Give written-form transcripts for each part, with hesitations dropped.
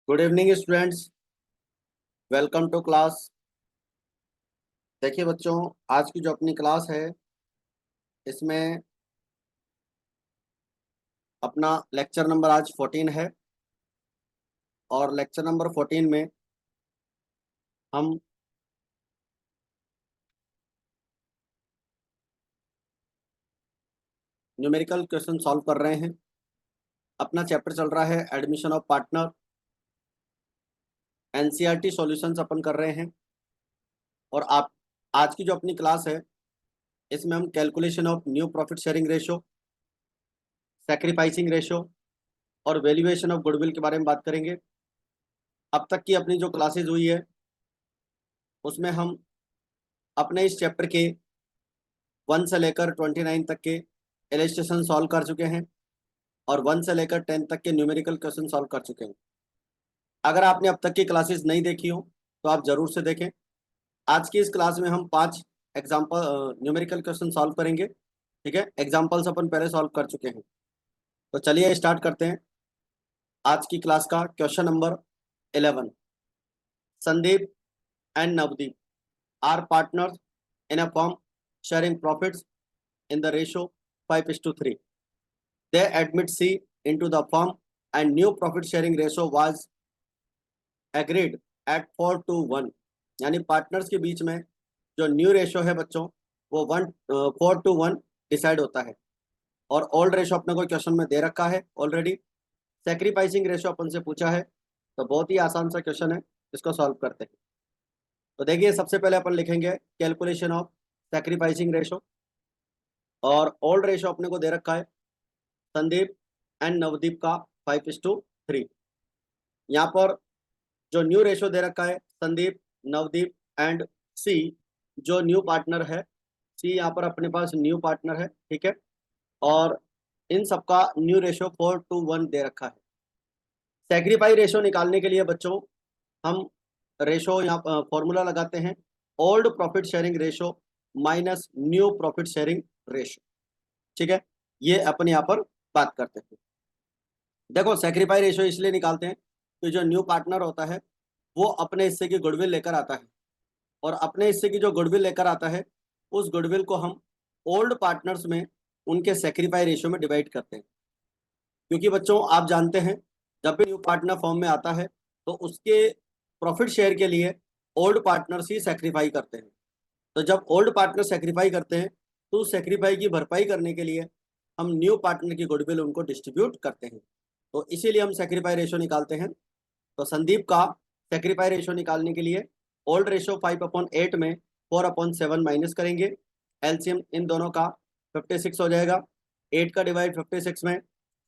Good evening students, welcome to class. देखिए बच्चों, आज की जो अपनी क्लास है इसमें अपना लेक्चर नंबर आज 14 है। और लेक्चर नंबर 14 में हम न्यूमेरिकल क्वेश्चन सॉल्व कर रहे हैं। अपना चैप्टर चल रहा है admission of partner. NCERT solutions अपन कर रहे हैं। और आप आज की जो अपनी क्लास है इसमें हम calculation of new profit sharing ratio, sacrificing ratio और वैल्यूएशन ऑफ गुडविल के बारे में बात करेंगे। अब तक की अपनी जो क्लासेज हुई है उसमें हम अपने इस चैप्टर के 1 से लेकर 29 तक के इलस्ट्रेशन सॉल्व कर चुके हैं और 1 से लेकर 10 तक के न्यूमेरिकल क्वेश्चन सॉल्व कर चुके हैं। अगर आपने अब तक की क्लासेस नहीं देखी हो तो आप जरूर से देखें। आज की इस क्लास में हम 5 एग्जाम्पल न्यूमेरिकल क्वेश्चन सॉल्व करेंगे। ठीक है, एग्जाम्पल्स अपन पहले सॉल्व कर चुके हैं। तो चलिए स्टार्ट करते हैं आज की क्लास का। Question number 11। Sandeep and Navdeep are partners in a firm sharing profits in the ratio 5:3. They admit C into the firm and new profit sharing ratio was agreed at 4:1। यानी पार्टनर्स के बीच में जो न्यू रेशो है बच्चों वो 4:1 decide होता है। और ओल्ड रेशो अपने को क्वेश्चन में दे रखा है ऑलरेडी। सेक्रीफाइसिंग रेशो अपन से पूछा है, तो बहुत ही आसान सा क्वेश्चन है, इसको सॉल्व करते हैं। तो देखिए सबसे पहले अपन लिखेंगे कैलकुलेशन ऑफ सेक्रीफाइसिंग रेशो। और ओल्ड रेशो अपने को दे रखा है संदीप एंड नवदीप का 5:3। यहाँ पर जो न्यू रेशो दे रखा है संदीप, नवदीप एंड सी, जो न्यू पार्टनर है सी, यहाँ पर अपने पास न्यू पार्टनर है। ठीक है, और इन सबका न्यू रेशो 4:1 दे रखा है। सेग्रीफाई रेशो निकालने के लिए बच्चों हम रेशो यहाँ फॉर्मूला लगाते हैं, old profit sharing ratio minus new profit sharing ratio. ठीक है, ये अपन यहाँ पर बात करते हैं। देखो सेक्रीफाई रेशो इसलिए निकालते हैं कि जो न्यू पार्टनर होता है वो अपने हिस्से की गुडविल लेकर आता है, और अपने हिस्से की जो गुडविल लेकर आता है उस गुडविल को हम ओल्ड पार्टनर्स में उनके सेक्रीफाई रेशो में डिवाइड करते हैं। क्योंकि बच्चों आप जानते हैं जब भी न्यू पार्टनर फॉर्म में आता है तो उसके प्रॉफिट शेयर के लिए ओल्ड पार्टनर्स ही सेक्रीफाई करते हैं। तो जब ओल्ड पार्टनर सेक्रीफाई करते हैं तो उस सेक्रीफाई की भरपाई करने के लिए हम न्यू पार्टनर की गुडविल उनको डिस्ट्रीब्यूट करते हैं। तो इसीलिए हम सेक्रीफाई रेशो निकालते हैं। तो संदीप का सेक्रीफाई रेशो निकालने के लिए ओल्ड रेशो 5/8 में 4/7 माइनस करेंगे। एलसीएम इन दोनों का 56 हो जाएगा। 8 का डिवाइड 56 में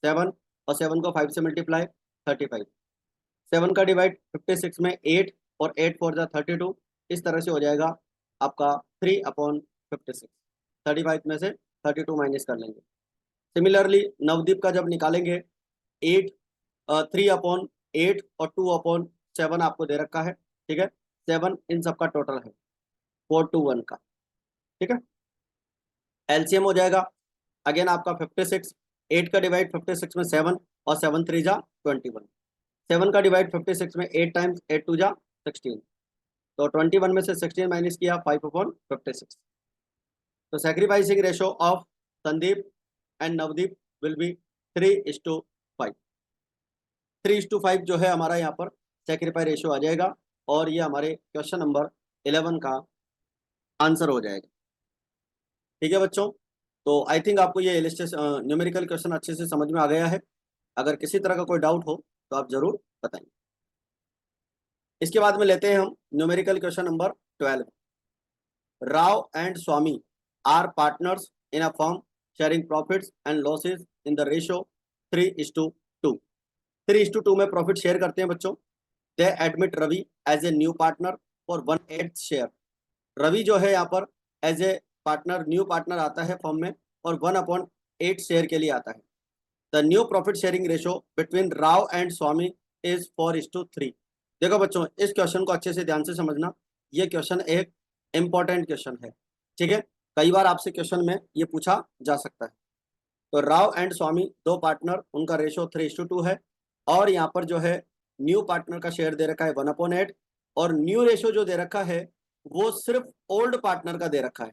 7, और 7 को 5 से मल्टीप्लाई 35। 7 का डिवाइड 56 में 8, और 8 4 जा 32। इस तरह से हो जाएगा आपका 3/56। 35 में से 32 माइनस कर लेंगे। सिमिलरली नवदीप का जब निकालेंगे 8 3/8 और 2/7 आपको दे रखा है। ठीक है, 7 इन सब का टोटल है 4:1 का। ठीक है, एलसीएम हो जाएगा अगेन आपका 56। 8 का डिवाइड 56 में 7, और 7 3 जा 21। 7 का डिवाइड 56 में 8 टाइम्स 8 2 जा 16। तो 21 में से 16 माइनस किया 5/56। तो sacrificing ratio of Sandeep and Navdeep will be 3:5। 3:5 जो है हमारा यहाँ पर सेक्रीफाई रेशो आ जाएगा, और ये हमारे क्वेश्चन नंबर 11 का आंसर हो जाएगा। ठीक है बच्चों, तो आई थिंक आपको ये इलस्ट्रेशन न्यूमेरिकल क्वेश्चन अच्छे से समझ में आ गया है। अगर किसी तरह का कोई डाउट हो तो आप जरूर बताएं। इसके बाद में लेते हैं हम numerical question number 12। Rao and Swami are partners in a firm sharing profits and losses in the ratio 3:2। 3:2 में प्रॉफिट शेयर करते हैं बच्चों। They admit Ravi as a new partner for 1/8 share. Ravi जो है यहाँ पर as a partner, new partner आता है फॉर्म में, और 1/8 शेयर के लिए आता है। The new profit sharing ratio between Rao and Swami is 4:3। देखो बच्चों इस क्वेश्चन को अच्छे से ध्यान से समझना, ये क्वेश्चन एक इंपॉर्टेंट क्वेश्चन है। ठीक है, कई बार आपसे क्वेश्चन में ये पूछा जा सकता है। तो राव एंड स्वामी दो पार्टनर, उनका रेशो 3:2 है। और यहाँ पर जो है न्यू पार्टनर का शेयर दे रखा है 1/8, और न्यू रेशो जो दे रखा है वो सिर्फ ओल्ड पार्टनर का दे रखा है।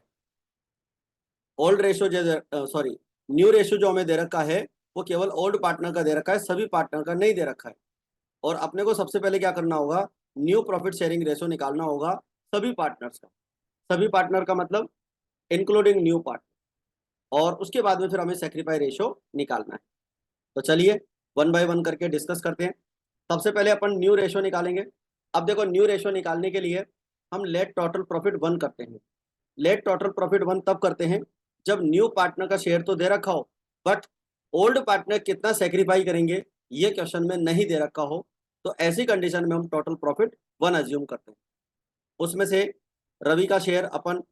ओल्ड रेशो जो सॉरी न्यू रेशो जो हमें दे रखा है वो केवल ओल्ड पार्टनर का दे रखा है, सभी पार्टनर का नहीं दे रखा है। और अपने को सबसे पहले क्या करना होगा, न्यू प्रॉफिट शेयरिंग रेशो निकालना होगा सभी पार्टनर्स का। सभी पार्टनर का मतलब इंक्लूडिंग न्यू पार्टनर, और उसके बाद में फिर हमें सेक्रीफाई रेशो निकालना है। तो चलिए वन बाय वन करके डिस्कस करते हैं। सबसे पहले अपन न्यू रेशो निकालेंगे। अब देखो, न्यू रेशो निकालने के लिए हम लेट टोटल प्रॉफिट 1 करते हैं। लेट टोटल प्रॉफिट 1 तब करते हैं जब न्यू पार्टनर का शेयर तो दे रखा हो, बट ओल्ड पार्टनर कितना सेक्रीफाई करेंगे ये क्वेश्चन में नहीं दे रखा हो। तो ऐसी कंडीशन में हम टोटल प्रॉफिट 1 अज्यूम करते हैं। उसमें से रवि का शेयर अपन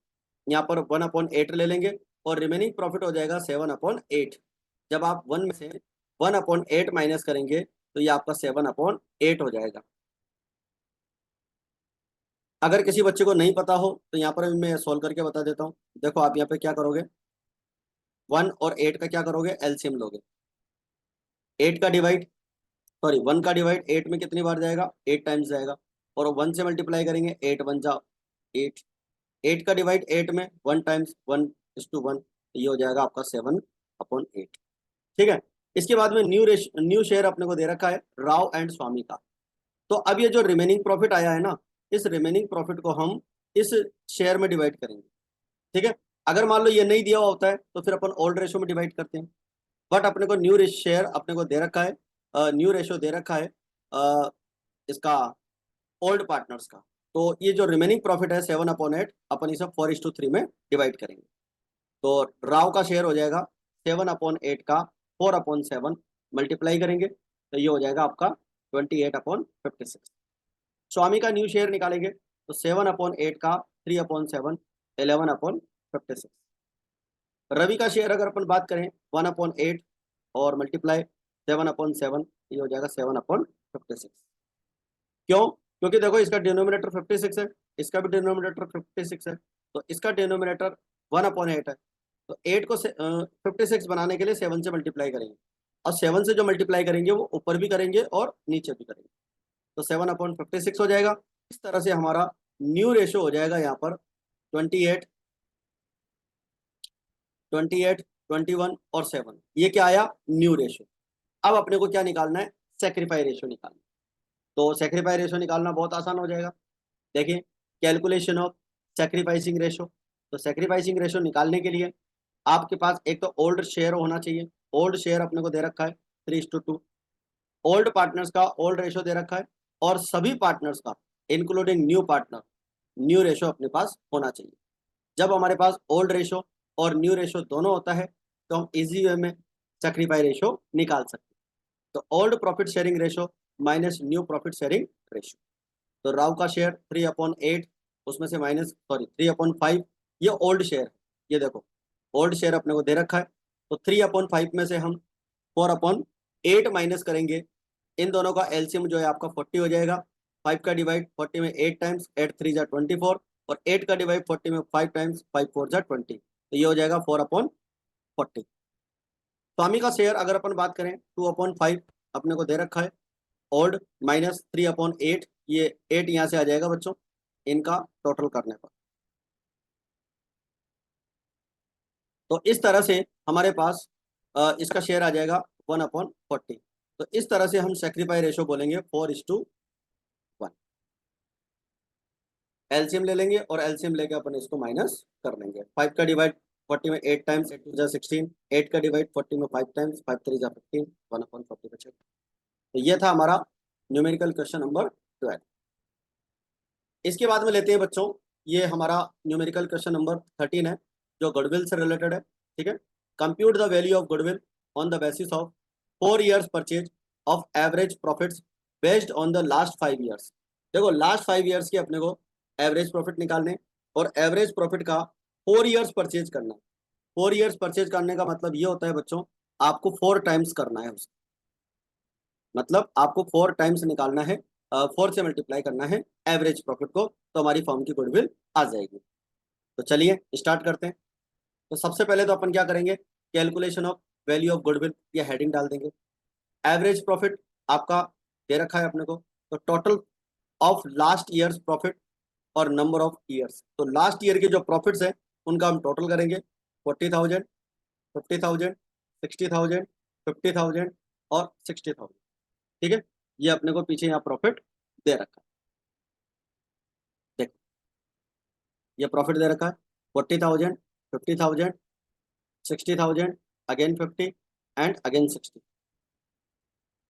यहाँ पर 1/8 ले लेंगे, और रिमेनिंग प्रॉफिट हो जाएगा 7/8। जब आप 1 में से 1/8 माइनस करेंगे तो ये आपका 7/8 हो जाएगा। अगर किसी बच्चे को नहीं पता हो तो यहाँ पर मैं सोल्व करके बता देता हूँ। देखो, आप यहाँ पे क्या करोगे, 1 और 8 का क्या करोगे, एलसीएम लोगे। 8 का डिवाइड, सॉरी 1 का डिवाइड 8 में कितनी बार जाएगा, 8 टाइम्स जाएगा। और 1 से मल्टीप्लाई करेंगे, 8 1 जा 8। 8 का डिवाइड 8 में 1 टाइम्स 1:1, ये हो जाएगा आपका 7/8। ठीक है। इसके बाद में न्यू शेयर अपने को दे रखा है राव एंड स्वामी का। तो अब ये जो रिमेनिंग प्रॉफिट आया है ना, इस रिमेनिंग प्रॉफिट को हम इस शेयर में डिवाइड करेंगे। ठीक है। अगर मान लो ये नहीं दिया हुआ होता है तो फिर अपन ओल्ड रेशो में डिवाइड करते हैं, बट अपने को न्यू शेयर अपने को दे रखा है, न्यू रेशो दे रखा है इसका ओल्ड पार्टनर्स का। तो ये जो रिमेनिंग प्रॉफिट है 7/8, अपन इसे 4:3 में डिवाइड करेंगे। तो राव का शेयर हो जाएगा 7/8 का 4/7 मल्टीप्लाई करेंगे तो ये हो जाएगा आपका 28/56। स्वामी का न्यू शेयर निकालेंगे तो 7/8 का 3/7 11/56। रवि का शेयर अगर अपन बात करें 1/8 और मल्टीप्लाई 7/7, ये हो जाएगा 7/56। क्यों? क्योंकि देखो, इसका डिनोमिनेटर 56 है, इसका भी डिनोमिनेटर 56 है, तो इसका डिनोमिनेटर 1/8 है। तो 8 को 56 बनाने के लिए 7 से मल्टीप्लाई करेंगे, और 7 से जो मल्टीप्लाई करेंगे वो ऊपर भी करेंगे और नीचे भी करेंगे, तो 7/56 हो जाएगा। इस तरह से हमारा न्यू रेशो हो जाएगा यहाँ पर 28, 28, 21 और 7। ये क्या आया, न्यू रेशो। अब अपने को क्या निकालना है, सेक्रीफाई रेशो निकालना। तो सेक्रीफाई रेशो निकालना बहुत आसान हो जाएगा। देखिए, कैलकुलेशन ऑफ सेक्रीफाइसिंग रेशो। तो सेक्रीफाइसिंग रेशो निकालने के लिए आपके पास एक तो ओल्ड शेयर होना चाहिए। ओल्ड शेयर अपने को दे रखा है 3:2। ओल्ड पार्टनर्स का ओल्ड रेशो दे रखा है, और सभी पार्टनर्स का including new partner new ratio अपने पास होना चाहिए। जब हमारे पास ओल्ड रेशो और न्यू रेशो दोनों होता है तो हम इजी वे में सेक्रीफाई रेशो निकाल सकते हैं। तो old profit sharing ratio minus new profit sharing ratio. तो राव का शेयर 3/8, उसमें से माइनस, सॉरी 3/5, ये ओल्ड शेयर है। ये देखो, ओल्ड शेयर अपने को दे रखा है, तो 3/5 में से हम 4/8 माइनस करेंगे। इन दोनों का एलसीएम जो है आपका 40 हो जाएगा। 5 का डिवाइड 40 में 8 टाइम्स, 8 3 जा 24, और 8 का डिवाइड 40 में 5 टाइम्स, 5 4 जा 20, तो ये हो जाएगा 4/40। स्वामी का शेयर अगर अपन बात करें 2/5 अपने को दे रखा है ओल्ड, माइनस 3/8, ये 8 यहाँ से आ जाएगा बच्चों इनका टोटल करने पर। तो इस तरह से हमारे पास इसका शेयर आ जाएगा 1/40। तो इस तरह से हम सेक्रीफाई रेशो बोलेंगे 4:1। एलसीएम ले लेंगे, और एलसीएम लेके अपन इसको माइनस कर लेंगे। 5 का डिवाइड 40 में 8 टाइम्स, 8 2 जा 16, 8 का डिवाइड 40 में 5 टाइम्स, 5 3 जा 15, 1/40 बचेगा। तो ये था हमारा न्यूमेरिकल क्वेश्चन नंबर 12। इसके बाद में लेते हैं बच्चों, ये हमारा न्यूमेरिकल क्वेश्चन नंबर 13 है, जो गुडविल से रिलेटेड है। ठीक है। Compute the value of goodwill on the basis of 4 years purchase of average profits based on the last 5 years। देखो, लास्ट 5 years की अपने को एवरेज प्रॉफिट निकालने, और एवरेज प्रॉफिट का 4 years परचेज करना। 4 years परचेज करने का मतलब ये होता है बच्चों, आपको 4 टाइम्स करना है उसका, मतलब आपको 4 टाइम्स निकालना है, 4 से मल्टीप्लाई करना है एवरेज प्रॉफिट को, तो हमारी फर्म की गुडविल आ जाएगी। तो चलिए स्टार्ट करते हैं। तो सबसे पहले तो अपन क्या करेंगे, calculation of value of goodwill, ये हेडिंग डाल देंगे। एवरेज प्रॉफिट आपका दे रखा है अपने को। तो total of last years profit और नंबर ऑफ ईयर्स, तो लास्ट ईयर के जो प्रॉफिट्स हैं उनका हम टोटल करेंगे। 40,000, 50,000, 60,000, 50,000 और 60,000। ठीक है, ये अपने को पीछे यहाँ प्रॉफिट दे रखा है। देखो ये प्रॉफिट दे रखा है 40,000, 50,000, 60,000, अगेन 50 एंड अगेन 60।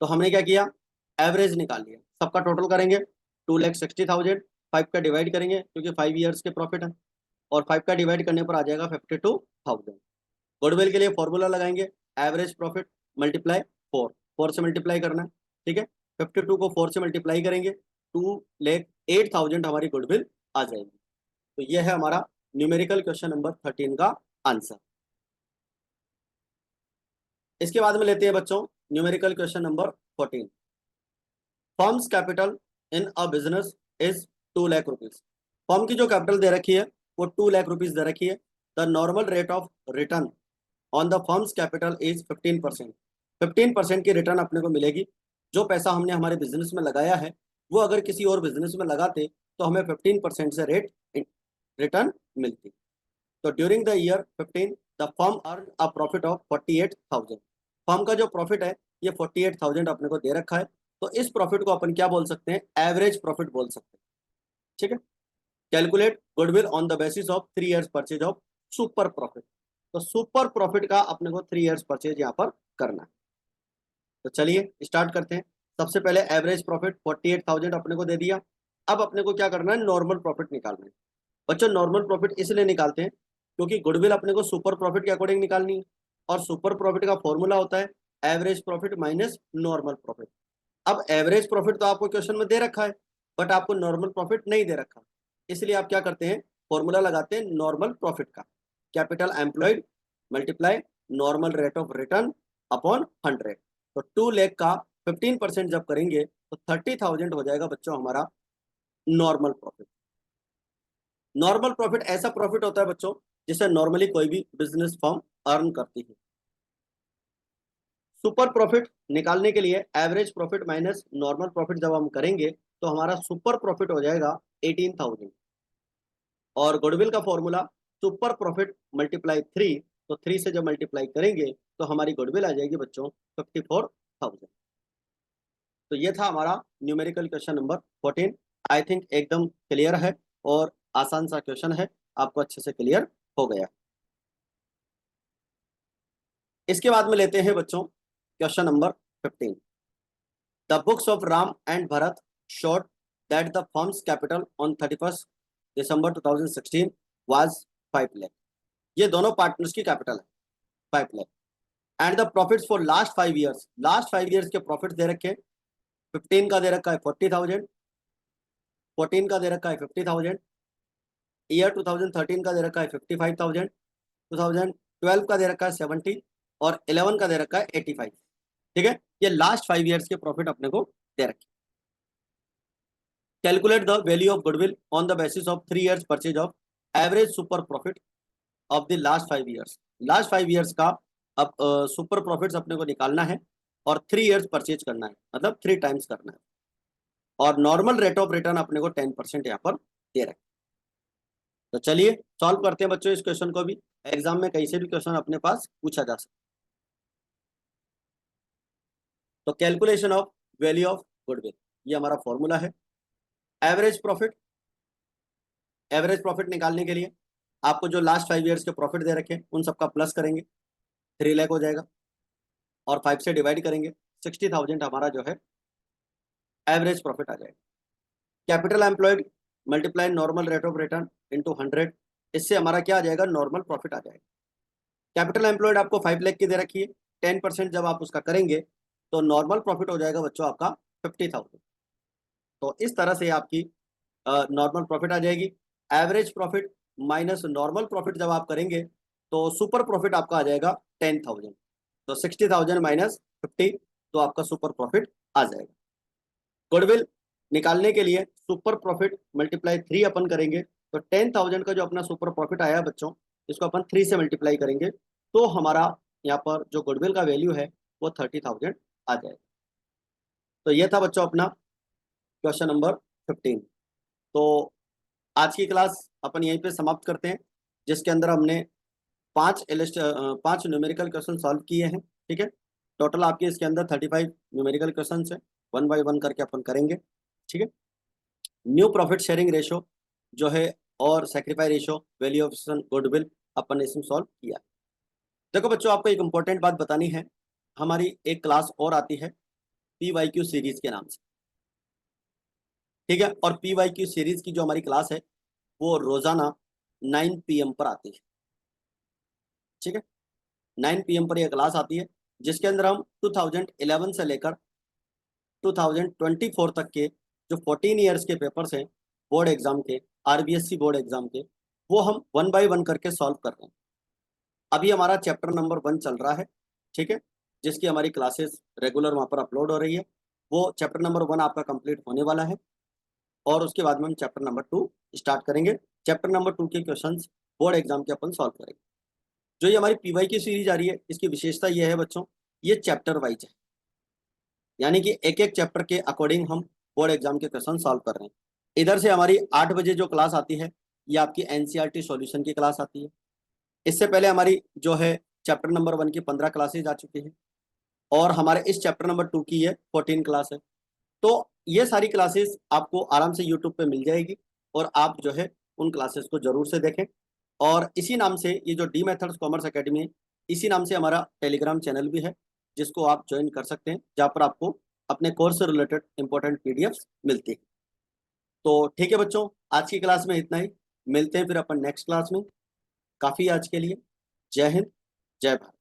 तो हमने क्या किया, एवरेज निकाल लिया, सबका टोटल करेंगे 2,60,000, 5 का डिवाइड करेंगे क्योंकि 5 ईयर्स के प्रॉफिट है, और 5 का डिवाइड करने पर आ जाएगा 52,000। गुडविल के लिए फॉर्मूला लगाएंगे, एवरेज प्रॉफिट मल्टीप्लाई 4, 4 से मल्टीप्लाई करना है। ठीक है, 52 को 4 से मल्टीप्लाई करेंगे, 2,08,000 हमारी गुडविल आ जाएगी। तो यह है हमारा न्यूमेरिकल क्वेश्चन नंबर 13 का आंसर। इसके बाद में लेते हैं बच्चों numerical question number 14। Firms capital in a business is 2 lakh rupees. Firm की जो कैपिटल दे रखी है वो 2 लाख रुपीज दे रखी है। The normal rate of return on the firms capital is 15%। 15% की रिटर्न अपने को मिलेगी। जो पैसा हमने हमारे बिजनेस में लगाया है वो अगर किसी और बिजनेस में लगाते तो हमें 15% से रेट रिटर्न मिलती। तो during the year 15 the firm earn a profit of 48,000। Firm का जो प्रॉफिट है ये 48,000 अपने को दे रखा है। तो इस प्रॉफिट को अपन क्या बोल सकते हैं, एवरेज प्रॉफिट बोल सकते हैं। ठीक है, calculate goodwill on the basis of 3 years purchase of super profit. तो सुपर प्रॉफिट का अपने को 3 इयर्स परचेज यहाँ पर करना है। तो चलिए स्टार्ट करते हैं। सबसे पहले एवरेज प्रॉफिट 48,000 अपने को दे दिया। अब अपने को क्या करना है, नॉर्मल प्रॉफिट निकालना है। बच्चों नॉर्मल प्रॉफिट इसलिए निकालते हैं क्योंकि गुडविल अपने को सुपर प्रॉफिट के अकॉर्डिंग निकालनी है, और सुपर प्रॉफिट का फॉर्मूला होता है average profit minus normal profit. अब एवरेज प्रॉफिट तो आपको क्वेश्चन में दे रखा है, बट आपको नॉर्मल प्रॉफिट नहीं दे रखा, इसलिए आप क्या करते हैं, फॉर्मूला लगाते हैं नॉर्मल प्रॉफिट का। Capital employed multiply normal rate of return upon 100। तो 2 लाख का 15% जब करेंगे तो 30,000 हो जाएगा बच्चों हमारा नॉर्मल प्रॉफिट। नॉर्मल प्रॉफिट ऐसा प्रॉफिट होता है बच्चों जिसे नॉर्मली कोई भी बिजनेस फर्म अर्न करती है। सुपर प्रॉफिट निकालने के लिए average profit minus normal profit जब हम करेंगे तो हमारा सुपर प्रॉफिट हो जाएगा 18,000। और गुडविल का फॉर्मूला सुपर प्रॉफिट मल्टीप्लाई 3, तो 3 से जब मल्टीप्लाई करेंगे तो हमारी गुडविल आ जाएगी बच्चों 54,000। तो ये था हमारा numerical question number 14। I think एकदम क्लियर है और आसान सा क्वेश्चन है, आपको अच्छे से क्लियर हो गया। इसके बाद में लेते हैं बच्चों question number 15। The books of Ram and Bharat showed that the firms capital on 31 December 2016 was 5 lakh. ये दोनों पार्टनर्स की कैपिटल है 5 lakh. And the profits for last 5 years, last 5 years के प्रॉफिट दे रखे हैं। 15 का दे रखा है 40,000, 14 का दे रखा है 50,000, ईयर 2013 का दे रखा है 55,000, 2012 का दे रखा है 70, और 11 का दे रखा है 85। ठीक है, ये लास्ट 5 ईयर्स के प्रॉफिट अपने को दे रखे। Calculate the value of goodwill on the basis of 3 years purchase of average super profit of the last 5 years. Last 5 years का अब सुपर प्रॉफिट्स अपने को निकालना है और 3 इयर्स परचेज करना है, मतलब 3 टाइम्स करना है। और नॉर्मल रेट ऑफ रिटर्न अपने को 10% यहाँ पर दे रखे। तो चलिए सॉल्व करते हैं बच्चों इस क्वेश्चन को भी। एग्जाम में कहीं से भी क्वेश्चन अपने पास पूछा जा सकता है। तो calculation of value of goodwill, ये हमारा फॉर्मूला है। एवरेज प्रॉफिट, एवरेज प्रॉफिट निकालने के लिए आपको जो लास्ट 5 ईयर्स के प्रॉफिट दे रखे उन सबका प्लस करेंगे, 3 लाख हो जाएगा, और 5 से डिवाइड करेंगे, 60,000 हमारा जो है एवरेज प्रॉफिट आ जाएगा। Capital employed multiply normal rate of return into 100, इससे हमारा क्या आ जाएगा, नॉर्मल प्रॉफिट आ जाएगा। कैपिटल एम्प्लॉयड आपको 5 लाख की दे रखी है, 10% जब आप उसका करेंगे तो नॉर्मल प्रॉफिट हो जाएगा बच्चों आपका 50,000। तो इस तरह से आपकी नॉर्मल प्रॉफिट आ जाएगी। Average profit minus normal profit जब आप करेंगे तो सुपर प्रॉफिट आपका आ जाएगा 10,000। तो 60,000 माइनस 50, तो आपका सुपर प्रॉफिट आ जाएगा। गुडविल निकालने के लिए सुपर प्रॉफिट मल्टीप्लाई 3 अपन करेंगे, तो 10,000 का जो अपना सुपर प्रॉफिट आया बच्चों, इसको अपन 3 से मल्टीप्लाई करेंगे, तो हमारा यहाँ पर जो गुडविल का वैल्यू है वो 30,000 आ जाएगा। तो ये था बच्चों अपना क्वेश्चन नंबर 15। तो आज की क्लास अपन यहीं पे समाप्त करते हैं, जिसके अंदर हमने 5 न्यूमेरिकल क्वेश्चन सॉल्व किए हैं। ठीक है, टोटल आपके इसके अंदर 35 न्यूमेरिकल क्वेश्चन है, 1 बाय 1 करके अपन करेंगे। ठीक है, न्यू प्रॉफिट शेयरिंग रेशो जो है और sacrifice ratio, value of goodwill अपन इसमें सॉल्व किया। देखो बच्चों, आपको एक इंपॉर्टेंट बात बतानी है, हमारी एक क्लास और आती है PYQ सीरीज के नाम से। ठीक है, और PYQ सीरीज की जो हमारी क्लास है वो रोजाना 9 PM पर आती है। ठीक है, 9 PM पर यह क्लास आती है, जिसके अंदर हम 2011 से लेकर 2024 तक के जो 14 ईयर्स के पेपर्स हैं बोर्ड एग्जाम के, RBSC बोर्ड एग्जाम के, वो हम 1 बाय 1 करके सॉल्व कर रहे हैं। अभी हमारा चैप्टर नंबर 1 चल रहा है। ठीक है, जिसकी हमारी क्लासेस रेगुलर वहाँ पर अपलोड हो रही है। वो चैप्टर नंबर 1 आपका कंप्लीट होने वाला है और उसके बाद में हम चैप्टर नंबर 2 स्टार्ट करेंगे। चैप्टर नंबर 2 के क्वेश्चंस बोर्ड एग्जाम के अपन सॉल्व करेंगे। जो ये हमारी PY की सीरीज आ रही है, इसकी विशेषता ये है बच्चों, ये चैप्टर वाइज है, यानी कि एक एक चैप्टर के अकॉर्डिंग हम बोर्ड एग्जाम के क्वेश्चन सॉल्व कर रहे हैं। इधर से हमारी 8 बजे जो क्लास आती है, ये आपकी NCERT सॉल्यूशन की क्लास आती है। इससे पहले हमारी जो है चैप्टर नंबर 1 की 15 क्लासेज आ चुकी हैं और हमारे इस चैप्टर नंबर 2 की ये 14 क्लास है। तो ये सारी क्लासेस आपको आराम से यूट्यूब पे मिल जाएगी और आप जो है उन क्लासेस को जरूर से देखें। और इसी नाम से ये जो डी मेथड्स कॉमर्स एकेडमी है, इसी नाम से हमारा टेलीग्राम चैनल भी है, जिसको आप ज्वाइन कर सकते हैं, जहाँ पर आपको अपने कोर्स से रिलेटेड इंपॉर्टेंट PDFs मिलती है। तो ठीक है बच्चों, आज की क्लास में इतना ही, मिलते हैं फिर अपन नेक्स्ट क्लास में। काफ़ी आज के लिए। जय हिंद, जय भारत।